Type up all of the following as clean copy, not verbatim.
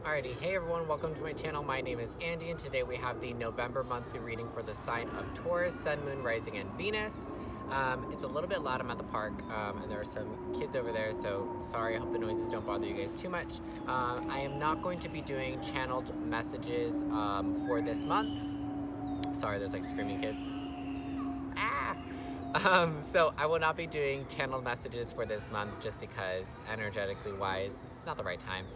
Alrighty, hey everyone, welcome to my channel. My name is Andy, and today we have the November monthly reading for the sign of Taurus, Sun, Moon, Rising, and Venus. It's a little bit loud. I'm at the park, and there are some kids over there, so sorry. I hope the noises don't bother you guys too much. I am not going to be doing channeled messages for this month. Sorry, there's like screaming kids. So I will not be doing channeled messages for this month just because energetically wise, it's not the right time.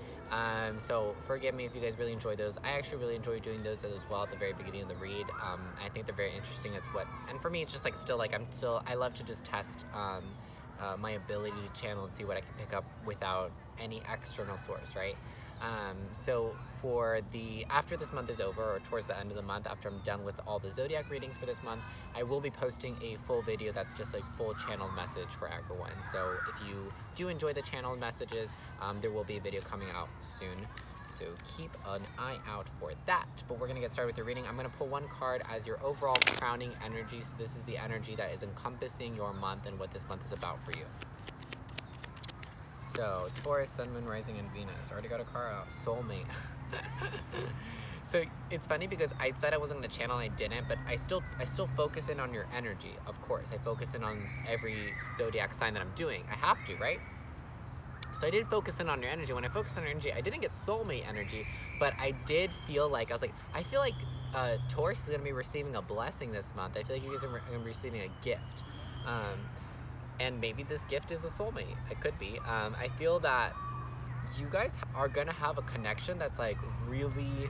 So forgive me if you guys really enjoy those. I actually really enjoy doing those as well at the very beginning of the read. I think they're very interesting and for me it's just like I love to just test my ability to channel and see what I can pick up without any external source, right? So after this month is over, or towards the end of the month, after I'm done with all the zodiac readings for this month, I will be posting a full video that's just a full channeled message for everyone. So if you do enjoy the channeled messages, there will be a video coming out soon. So keep an eye out for that. But we're gonna get started with the reading. I'm gonna pull one card as your overall crowning energy. So this is the energy that is encompassing your month and what this month is about for you. So, Taurus, Sun, Moon, Rising, and Venus. Already got a card out. Soulmate. So, it's funny because I said I wasn't going to channel and I didn't, but I still focus in on your energy, of course. I focus in on every zodiac sign that I'm doing. I have to, right? So I did focus in on your energy. When I focused on your energy, I didn't get soulmate energy, but I did feel like, I feel like Taurus is going to be receiving a blessing this month. I feel like you guys are going to be receiving a gift. And maybe this gift is a soulmate. It could be. I feel that you guys are gonna have a connection that's like really,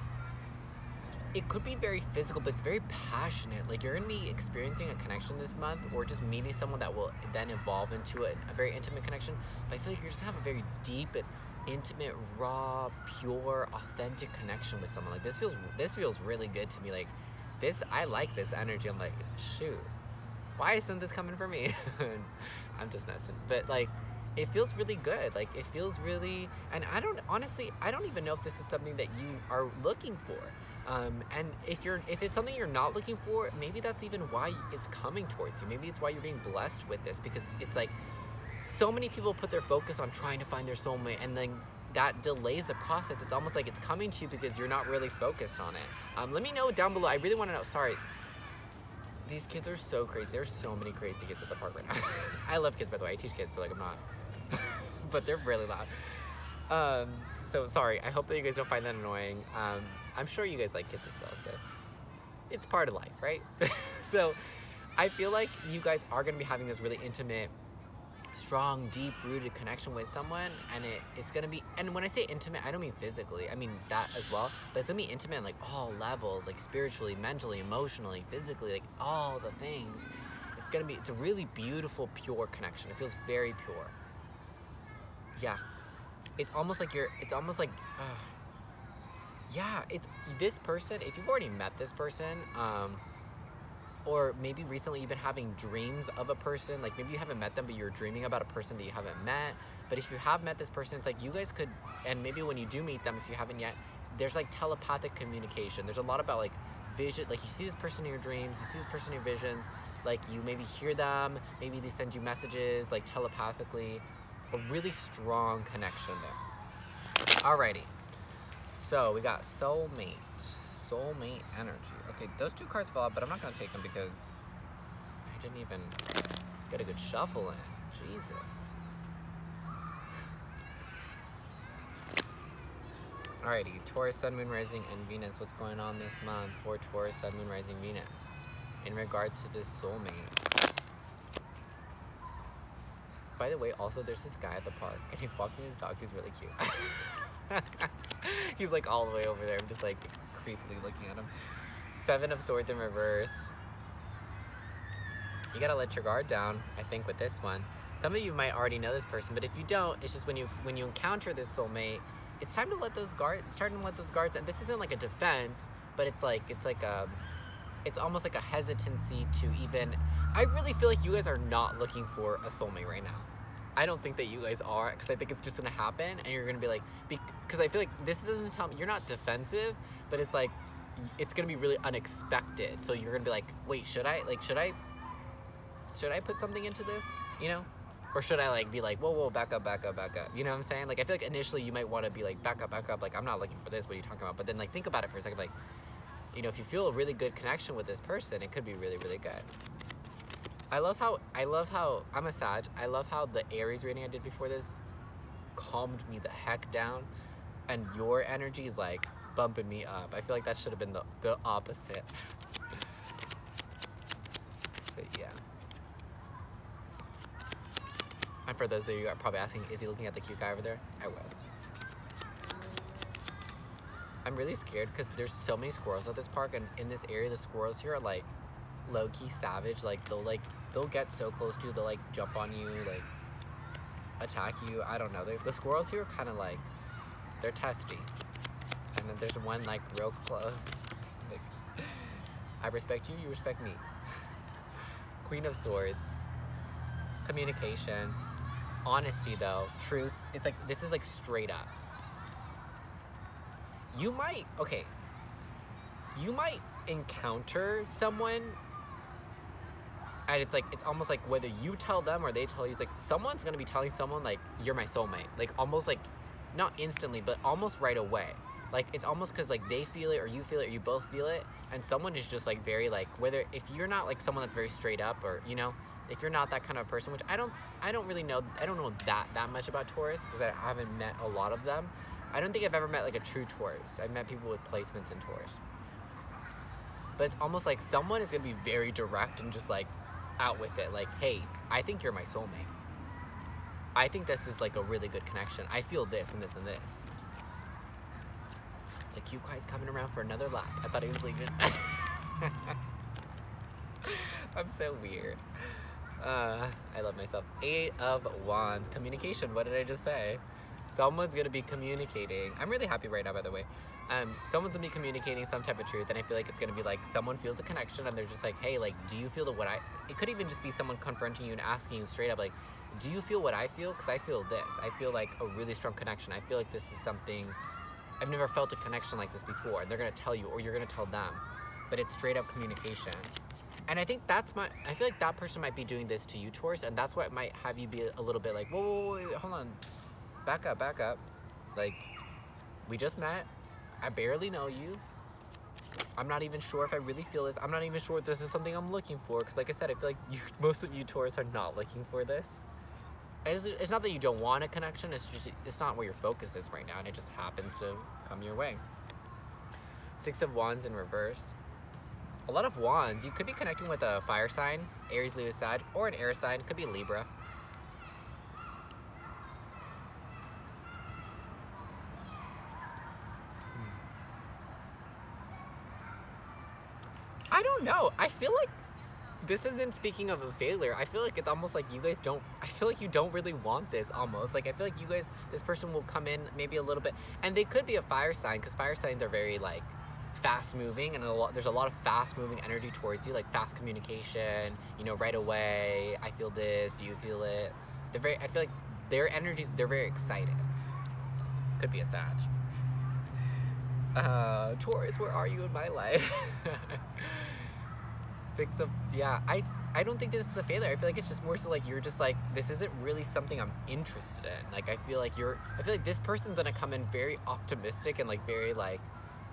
it could be very physical, but it's very passionate. Like you're gonna be experiencing a connection this month, or just meeting someone that will then evolve into a very intimate connection. But I feel like you're just gonna have a very deep and intimate, raw, pure, authentic connection with someone. Like this feels really good to me. Like this, I like this energy. I'm like, shoot. Why isn't this coming for me? I'm just messing. But like, it feels really good. Like it feels really, and I don't even know if this is something that you are looking for. And if it's something you're not looking for, maybe that's even why it's coming towards you. Maybe it's why you're being blessed with this, because it's like, so many people put their focus on trying to find their soulmate, and then that delays the process. It's almost like it's coming to you because you're not really focused on it. Let me know down below. I really want to know. Sorry. These kids are so crazy. There's so many crazy kids at the park right now. I love kids, by the way. I teach kids, so like I'm not. But they're really loud. So sorry. I hope that you guys don't find that annoying. I'm sure you guys like kids as well, so it's part of life, right? So I feel like you guys are going to be having this really intimate, strong, deep-rooted connection with someone, and it's gonna be, and when I say intimate, I don't mean physically, I mean that as well, but it's gonna be intimate on like all levels, like spiritually, mentally, emotionally, physically, like all the things. It's a really beautiful, pure connection. It feels very pure. Yeah, it's almost like yeah, it's this person. If you've already met this person, or maybe recently you've been having dreams of a person, like maybe you haven't met them, but you're dreaming about a person that you haven't met. But if you have met this person, it's like you guys could, and maybe when you do meet them, if you haven't yet, there's like telepathic communication. There's a lot about like vision, like you see this person in your dreams, you see this person in your visions, like you maybe hear them, maybe they send you messages like telepathically, a really strong connection there. Alrighty, so we got soulmate energy. Okay, those two cards fell out, but I'm not gonna take them because I didn't even get a good shuffle in. Jesus. Alrighty, Taurus, Sun, Moon, Rising, and Venus. What's going on this month for Taurus, Sun, Moon, Rising, Venus in regards to this soulmate? By the way, also there's this guy at the park, and he's walking his dog. He's really cute. He's like all the way over there. I'm just like creepily looking at him. Seven of Swords in reverse. You gotta let your guard down, I think, with this one. Some of you might already know this person, but if you don't, it's just when you encounter this soulmate, it's time to let those guards. It's time to let those guards. And this isn't like a defense, but it's almost like a hesitancy to even. I really feel like you guys are not looking for a soulmate right now. I don't think that you guys are, because I think it's just gonna happen, and you're gonna be like, because I feel like this doesn't tell me you're not defensive, but it's like it's gonna be really unexpected. So you're gonna be like, wait, should I put something into this? You know? Or should I like be like, whoa, back up, back up, back up? You know what I'm saying? Like I feel like initially you might want to be like, back up, like I'm not looking for this, what are you talking about? But then like think about it for a second, like, you know, if you feel a really good connection with this person, it could be really, really good. I love how, I'm a Sag, I love how the Aries reading I did before this calmed me the heck down, and your energy is like bumping me up. I feel like that should have been the opposite. But yeah. And for those of you who are probably asking, is he looking at the cute guy over there? I was. I'm really scared because there's so many squirrels at this park, and in this area the squirrels here are like low-key savage. Like they'll get so close to you, they'll like jump on you, like attack you. I don't know. The squirrels here are kind of like, they're testy. And then there's one like real close. Like, I respect you, you respect me. Queen of Swords. Communication. Honesty though. Truth. It's like, this is like straight up. You might encounter someone and it's like, it's almost like whether you tell them or they tell you, it's like someone's gonna be telling someone like, you're my soulmate. Like almost like, not instantly, but almost right away. Like it's almost cause like they feel it or you feel it or you both feel it, and someone is just like very like, whether, if you're not like someone that's very straight up, or you know, if you're not that kind of person, which I don't really know, I don't know that much about Taurus because I haven't met a lot of them. I don't think I've ever met like a true Taurus. I've met people with placements in Taurus. But it's almost like someone is gonna be very direct and just like out with it. Like, hey, I think you're my soulmate. I think this is like a really good connection. I feel this and this and this. The cute guy's coming around for another lap. I thought he was leaving. I'm so weird. I love myself. 8 of Wands. Communication. What did I just say? Someone's gonna be communicating. I'm really happy right now, by the way. Someone's gonna be communicating some type of truth, and I feel like it's gonna be like someone feels a connection, and they're just like, hey, like, do you feel the what I? It could even just be someone confronting you and asking you straight up, like, do you feel what I feel? Because I feel this. I feel like a really strong connection. I feel like this is something. I've never felt a connection like this before, and they're gonna tell you, or you're gonna tell them, but it's straight up communication. And I think I feel like that person might be doing this to you, Taurus, and that's what might have you be a little bit like, whoa, wait, hold on. Back up. Like, we just met. I barely know you. I'm not even sure if I really feel this. I'm not even sure if this is something I'm looking for. Because like I said, I feel like most of you Taurus are not looking for this. It's not that you don't want a connection. It's not where your focus is right now. And it just happens to come your way. 6 of Wands in reverse. A lot of Wands. You could be connecting with a fire sign. Aries, Leo, Sag. Or an air sign. Could be Libra. I don't know. I feel like this isn't speaking of a failure. I feel like it's almost like you guys don't, I feel like you don't really want this almost. Like I feel like you guys, this person will come in maybe a little bit, and they could be a fire sign because fire signs are very like fast moving, and there's a lot of fast moving energy towards you, like fast communication, you know, right away. I feel this, do you feel it? I feel like their energies, they're very excited. Could be a Sag. Taurus, where are you in my life? 6 of, yeah, I don't think this is a failure. I feel like it's just more so like you're just like, this isn't really something I'm interested in. Like I feel like this person's gonna come in very optimistic and like very like,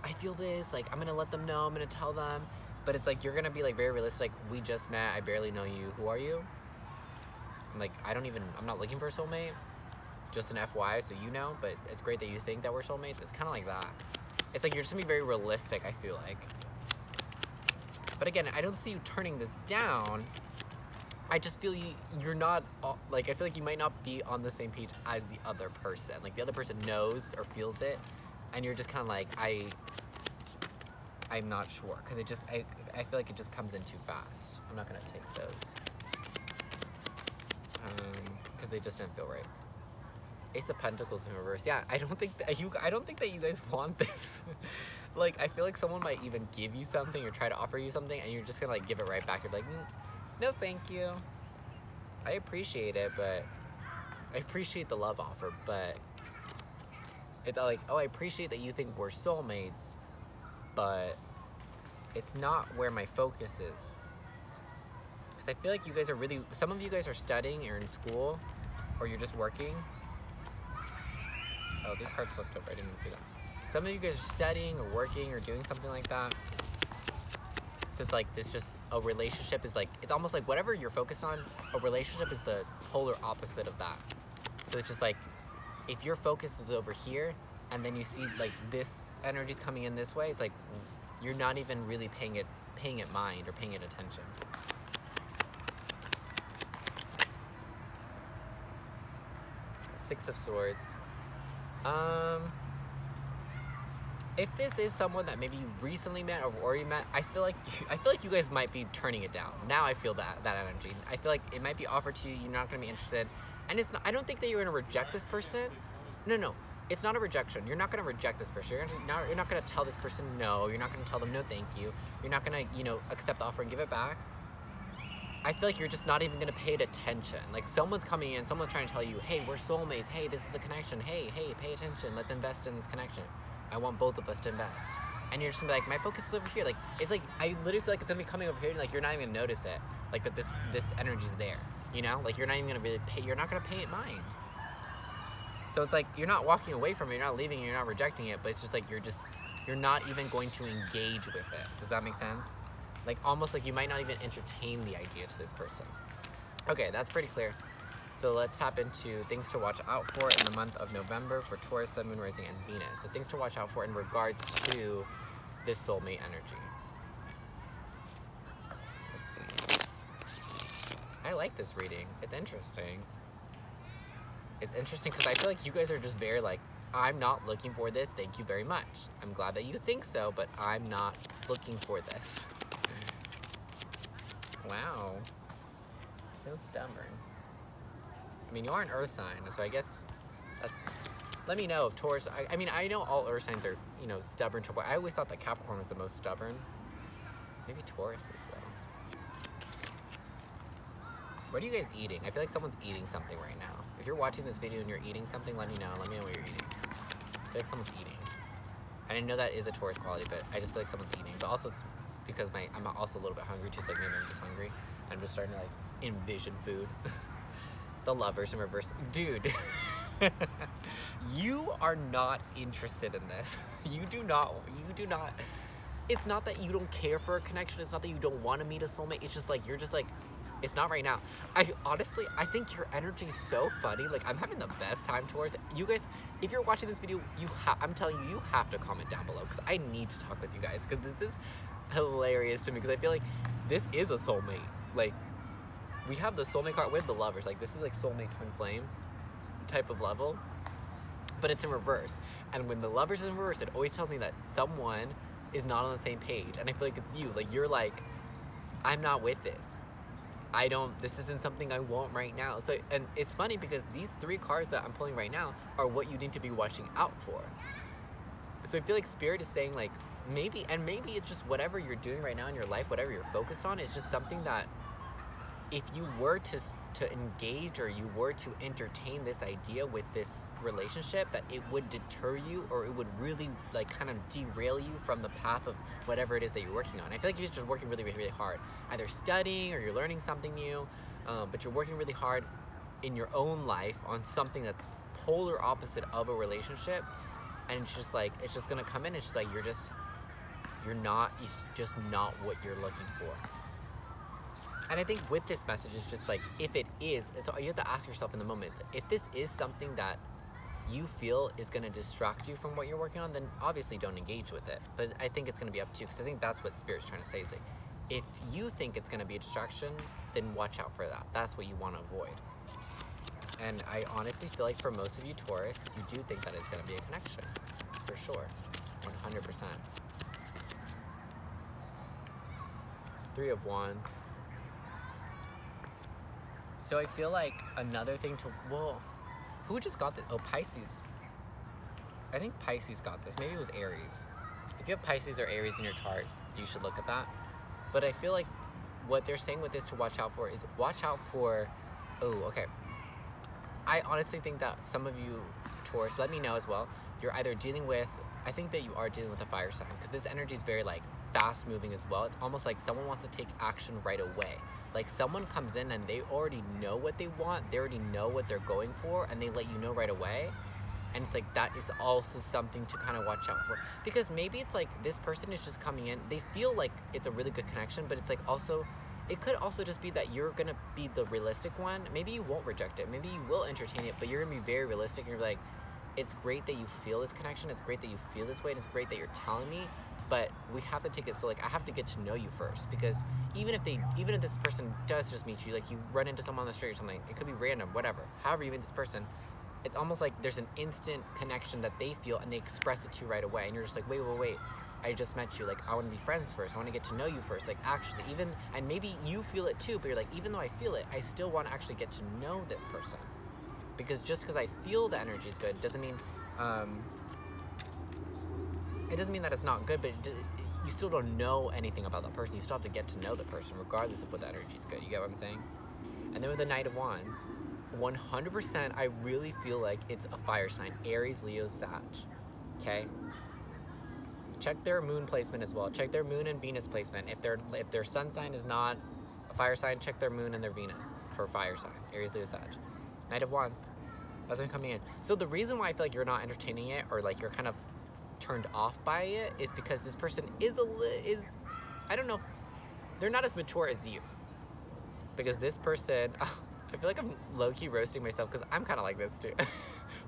I feel this, like I'm gonna let them know, I'm gonna tell them, but it's like you're gonna be like very realistic, like we just met, I barely know you, who are you? I'm like, I'm not looking for a soulmate, just an FY so you know, but it's great that you think that we're soulmates. It's kind of like that. It's like you're just gonna be very realistic, I feel like. But again, I don't see you turning this down. I just feel you're not, like, I feel like you might not be on the same page as the other person. Like, the other person knows or feels it, and you're just kind of like, I'm not sure. Because I feel like it just comes in too fast. I'm not going to take those. Because they just didn't feel right. Ace of Pentacles in reverse. Yeah, I don't think that you guys want this. Like, I feel like someone might even give you something or try to offer you something, and you're just gonna like give it right back. You're like, no, thank you. I appreciate it, but I appreciate the love offer, but it's like, oh, I appreciate that you think we're soulmates, but it's not where my focus is. because I feel like you guys are really, some of you guys are studying or in school, or you're just working. Oh, this card slipped over, I didn't even see that. Some of you guys are studying or working or doing something like that. So it's like, this just, a relationship is like, it's almost like whatever you're focused on, a relationship is the polar opposite of that. So it's just like, if your focus is over here, and then you see like this energy's coming in this way, it's like, you're not even really paying it mind or paying it attention. Six of Swords. If this is someone that maybe you recently met or already met, I feel like you guys might be turning it down. Now I feel that energy. I feel like it might be offered to you. You're not going to be interested, and it's not. I don't think that you're going to reject this person. No, it's not a rejection. You're not going to reject this person. You're not going to tell this person no. You're not going to tell them no, thank you. You're not going to accept the offer and give it back. I feel like you're just not even going to pay it attention. Like someone's coming in, someone's trying to tell you, hey, we're soulmates. Hey, this is a connection. Hey, pay attention. Let's invest in this connection. I want both of us to invest. And you're just gonna be like, my focus is over here. Like, it's like, I literally feel like it's gonna be coming over here and like, you're not even gonna notice it. Like that this energy's there, Like you're not even gonna really you're not gonna pay it mind. So it's like, you're not walking away from it, you're not leaving it, you're not rejecting it, but it's just like, you're not even going to engage with it. Does that make sense? Like almost like you might not even entertain the idea to this person. Okay, that's pretty clear. So let's tap into things to watch out for in the month of November for Taurus, Sun, Moon, Rising, and Venus. So things to watch out for in regards to this soulmate energy. Let's see. I like this reading. It's interesting. It's interesting because I feel like you guys are just very like, I'm not looking for this, thank you very much. I'm glad that you think so, but I'm not looking for this. Wow. So stubborn. I mean, you are an earth sign, so I guess that's... Let me know if Taurus... I mean, I know all earth signs are, stubborn. I always thought that Capricorn was the most stubborn. Maybe Taurus is, though. What are you guys eating? I feel like someone's eating something right now. If you're watching this video and you're eating something, let me know. Let me know what you're eating. I feel like someone's eating. I didn't know that is a Taurus quality, but I just feel like someone's eating. But also, it's because I'm also a little bit hungry, too, so like maybe I'm just hungry. I'm just starting to, like, envision food. The Lovers in reverse. Dude, you are not interested in this. You do not. It's not that you don't care for a connection. It's not that you don't want to meet a soulmate. It's just like, you're just like, it's not right now. I think your energy is so funny. Like, I'm having the best time towards it. You guys, if you're watching this video, I'm telling you, you have to comment down below because I need to talk with you guys because this is hilarious to me because I feel like this is a soulmate. Like, we have the soulmate card with the Lovers. Like, this is like soulmate twin flame type of level, but it's in reverse. And when the Lovers is in reverse, it always tells me that someone is not on the same page. And I feel like it's you. Like, you're like, I'm not with this. This isn't something I want right now. So, and it's funny because these three cards that I'm pulling right now are what you need to be watching out for. So I feel like Spirit is saying like, maybe it's just whatever you're doing right now in your life, whatever you're focused on, is just something that if you were to engage or you were to entertain this idea with this relationship, that it would deter you or it would really like kind of derail you from the path of whatever it is that you're working on. I feel like you're just working really, really, really hard, either studying or you're learning something new, but you're working really hard in your own life on something that's polar opposite of a relationship, and it's just like, it's just gonna come in, it's just like, it's just not what you're looking for. And I think with this message, it's just like, if it is, so you have to ask yourself in the moment, if this is something that you feel is going to distract you from what you're working on, then obviously don't engage with it. But I think it's going to be up to you, because I think that's what Spirit's trying to say. Is like, if you think it's going to be a distraction, then watch out for that. That's what you want to avoid. And I honestly feel like for most of you Taurus, you do think that it's going to be a connection, for sure, 100%. Three of Wands. So I feel like another thing to, well, who just got this? Oh, Pisces. I think Pisces got this. Maybe it was Aries. If you have Pisces or Aries in your chart, you should look at that. But I feel like what they're saying with this to watch out for is watch out for, oh, okay. I honestly think that some of you Taurus, let me know as well, you're either dealing with, I think that you are dealing with a fire sign, because this energy is very like fast moving as well. It's almost like someone wants to take action right away. Like someone comes in and they already know what they want, they already know what they're going for, and they let you know right away. And it's like, that is also something to kind of watch out for. Because maybe it's like this person is just coming in, they feel like it's a really good connection, but it's like also, it could also just be that you're gonna be the realistic one. Maybe you won't reject it, maybe you will entertain it, but you're gonna be very realistic and you're like, it's great that you feel this connection, it's great that you feel this way, and it's great that you're telling me, but we have to take it so like, I have to get to know you first. Because even if this person does just meet you, like you run into someone on the street or something, it could be random, whatever, however you meet this person, it's almost like there's an instant connection that they feel and they express it to you right away. And you're just like, wait, I just met you. Like, I want to be friends first. I want to get to know you first. Like, actually, and maybe you feel it too, but you're like, even though I feel it, I still want to actually get to know this person. Because just because I feel the energy is good doesn't mean, it doesn't mean that it's not good, but you still don't know anything about that person. You still have to get to know the person regardless of what the energy is good. You get what I'm saying? And then with the Knight of Wands, 100%, I really feel like it's a fire sign. Aries, Leo, Sag. Okay? Check their moon placement as well. Check their moon and Venus placement. If their sun sign is not a fire sign, check their moon and their Venus for fire sign. Aries, Leo, Sag. Knight of Wands. That's been coming in. So the reason why I feel like you're not entertaining it, or like you're kind of turned off by it, is because this person is I don't know, they're not as mature as you. Because this person, I feel like I'm low-key roasting myself because I'm kind of like this too.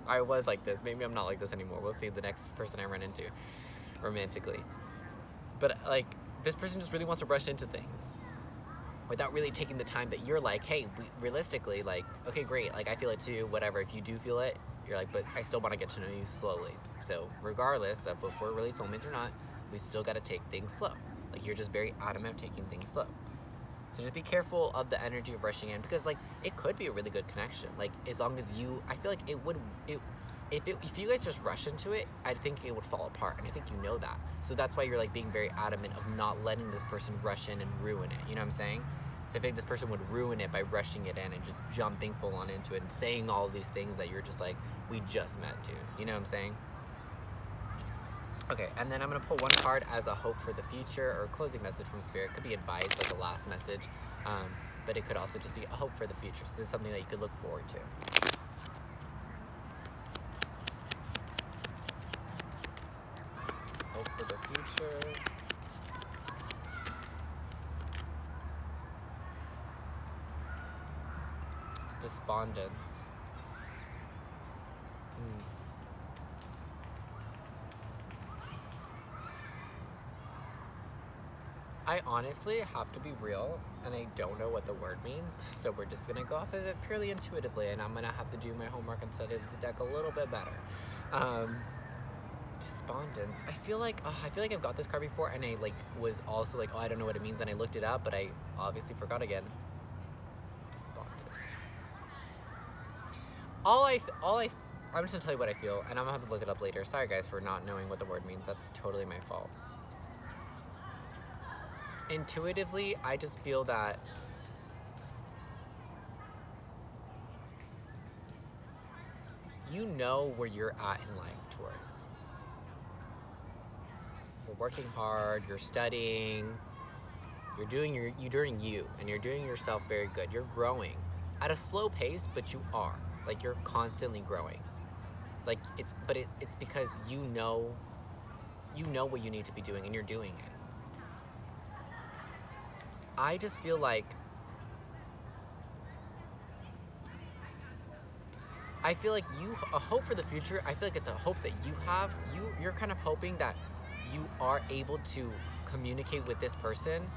I was like this. Maybe I'm not like this anymore. We'll see the next person I run into romantically. But like, this person just really wants to rush into things without really taking the time that you're like, hey, realistically, like, okay, great. Like, I feel it too, whatever. If you do feel it, you're like, but I still want to get to know you slowly. So regardless of if we're really soulmates or not, we still got to take things slow. Like, you're just very adamant of taking things slow. So just be careful of the energy of rushing in, because like, it could be a really good connection. Like, as long as I feel like if you guys just rush into it, I think it would fall apart, and I think you know that. So that's why you're like being very adamant of not letting this person rush in and ruin it. You know what I'm saying? So I think this person would ruin it by rushing it in and just jumping full on into it and saying all these things that you're just like, we just met, dude. You know what I'm saying? Okay, and then I'm going to pull one card as a hope for the future, or a closing message from Spirit. It could be advice, like a last message, but it could also just be a hope for the future. So this is something that you could look forward to. Hope for the future. Despondence. I honestly have to be real, and I don't know what the word means, so we're just gonna go off of it purely intuitively, and I'm gonna have to do my homework and study the deck a little bit better. Despondence. I feel like I've got this card before, and I like was also like, oh, I don't know what it means, and I looked it up, but I obviously forgot again. Despondence. I'm just gonna tell you what I feel, and I'm gonna have to look it up later. Sorry guys for not knowing what the word means. That's totally my fault. Intuitively, I just feel that you know where you're at in life, Taurus. You're working hard, you're studying, you're doing you, and you're doing yourself very good. You're growing at a slow pace, but you are. Like, you're constantly growing. Like, it's because you know what you need to be doing, and you're doing it. I just feel like a hope for the future, I feel like it's a hope that you have. You're kind of hoping that you are able to communicate with this person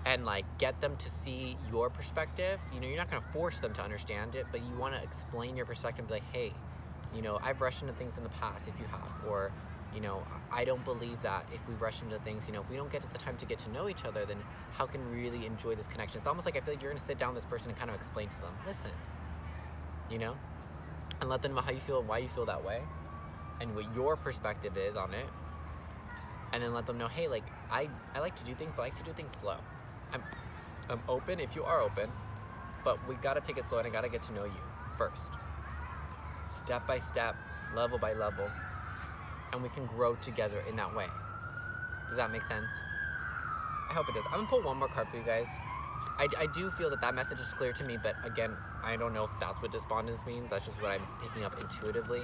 and like get them to see your perspective. You know, you're not gonna force them to understand it, but you wanna explain your perspective and be like, hey, you know, I've rushed into things in the past, if you have, or, you know, I don't believe that if we rush into things, you know, if we don't get the time to get to know each other, then how can we really enjoy this connection? It's almost like I feel like you're gonna sit down with this person and kind of explain to them, listen, you know, and let them know how you feel and why you feel that way, and what your perspective is on it, and then let them know, hey, like, I like to do things, but I like to do things slow. I'm open if you are open, but we gotta take it slow, and I gotta get to know you first, step by step, level by level, and we can grow together in that way. Does that make sense? I hope it does. I'm gonna pull one more card for you guys. I do feel that message is clear to me, but again, I don't know if that's what despondence means. That's just what I'm picking up intuitively.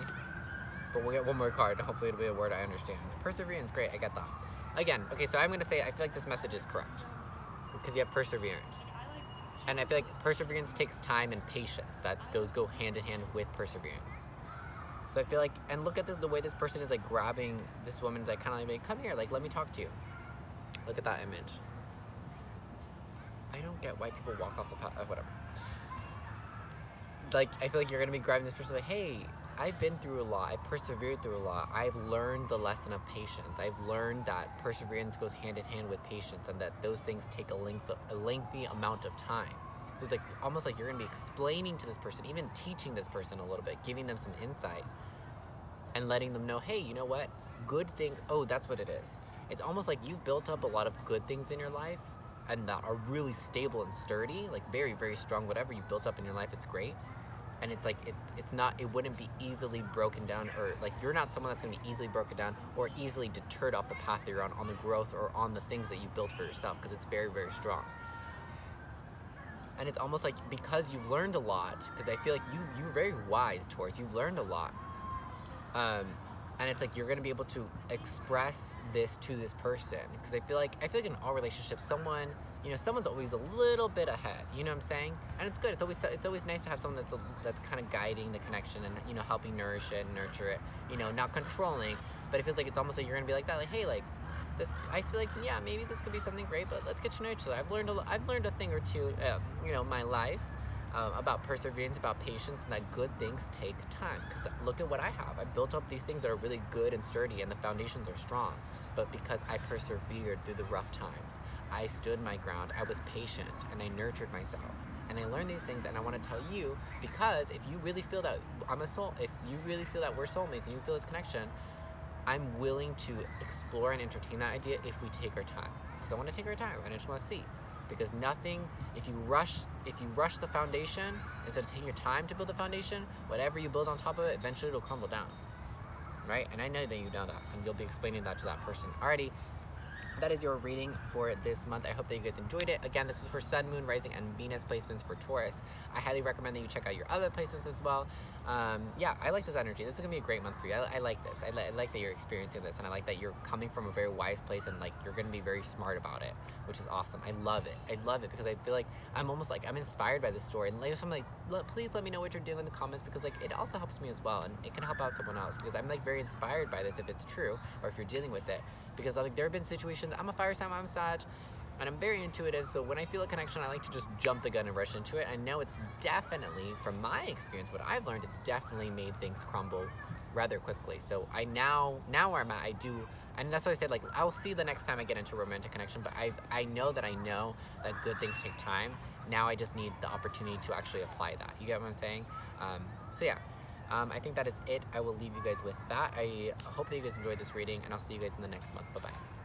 But we'll get one more card. Hopefully it'll be a word I understand. Perseverance, great, I get that. Again, okay, so I'm gonna say I feel like this message is correct. Because you have perseverance. And I feel like perseverance takes time and patience. That those go hand in hand with perseverance. So I feel like, and look at this, the way this person is like grabbing this woman's like kind of like, come here, like let me talk to you. Look at that image. I don't get why people walk off the path, whatever. Like, I feel like you're gonna be grabbing this person like, hey, I've been through a lot, I've persevered through a lot, I've learned the lesson of patience, I've learned that perseverance goes hand in hand with patience and that those things take a lengthy amount of time. So it's like, almost like you're gonna be explaining to this person, even teaching this person a little bit, giving them some insight and letting them know, hey, you know what, good thing, oh, that's what it is. It's almost like you've built up a lot of good things in your life and that are really stable and sturdy, like very, very strong, whatever you've built up in your life, it's great. And it's like, it's not, it wouldn't be easily broken down, or like you're not someone that's gonna be easily broken down or easily deterred off the path that you're on the growth or on the things that you've built for yourself, because it's very, very strong. And it's almost like, because you've learned a lot, because I feel like you're very wise, Taurus, you've learned a lot. And it's like, you're gonna be able to express this to this person. Because I feel like in all relationships, someone's always a little bit ahead, you know what I'm saying? And it's good, it's always nice to have someone that's kind of guiding the connection and, helping nourish it and nurture it, not controlling, but it feels like it's almost like you're gonna be like that, like, hey, like, this, I feel like, yeah, maybe this could be something great, but let's get to know each other. I've learned a thing or two, my life, about perseverance, about patience, and that good things take time. Because look at what I have. I built up these things that are really good and sturdy, and the foundations are strong. But because I persevered through the rough times, I stood my ground, I was patient, and I nurtured myself. And I learned these things, and I want to tell you, because if you really feel that if you really feel that we're soulmates, and you feel this connection, I'm willing to explore and entertain that idea if we take our time. Because I want to take our time, and I just want to see. Because nothing, if you rush the foundation, instead of taking your time to build the foundation, whatever you build on top of it, eventually it'll crumble down, right? And I know that you know that, and you'll be explaining that to that person. Alrighty, that is your reading for this month. I hope that you guys enjoyed it. Again, this is for Sun, Moon, Rising, and Venus placements for Taurus. I highly recommend that you check out your other placements as well. Yeah, I like this energy. This is gonna be a great month for you. I like this. I like that you're experiencing this, and I like that you're coming from a very wise place, and like you're gonna be very smart about it, which is awesome. I love it. I love it because I feel like I'm almost like I'm inspired by this story, and like, so I'm like, please let me know what you're doing in the comments, because like it also helps me as well, and it can help out someone else, because I'm like very inspired by this if it's true, or if you're dealing with it. Because like there have been situations, I'm a fire sign, I'm Sag, and I'm very intuitive, so when I feel a connection, I like to just jump the gun and rush into it. I know it's definitely, from my experience, what I've learned, it's definitely made things crumble rather quickly. So I now where I'm at, I do, and that's why I said, like, I'll see the next time I get into a romantic connection, but I know that good things take time. Now I just need the opportunity to actually apply that. You get what I'm saying? So yeah. I think that is it. I will leave you guys with that. I hope that you guys enjoyed this reading, and I'll see you guys in the next month. Bye-bye.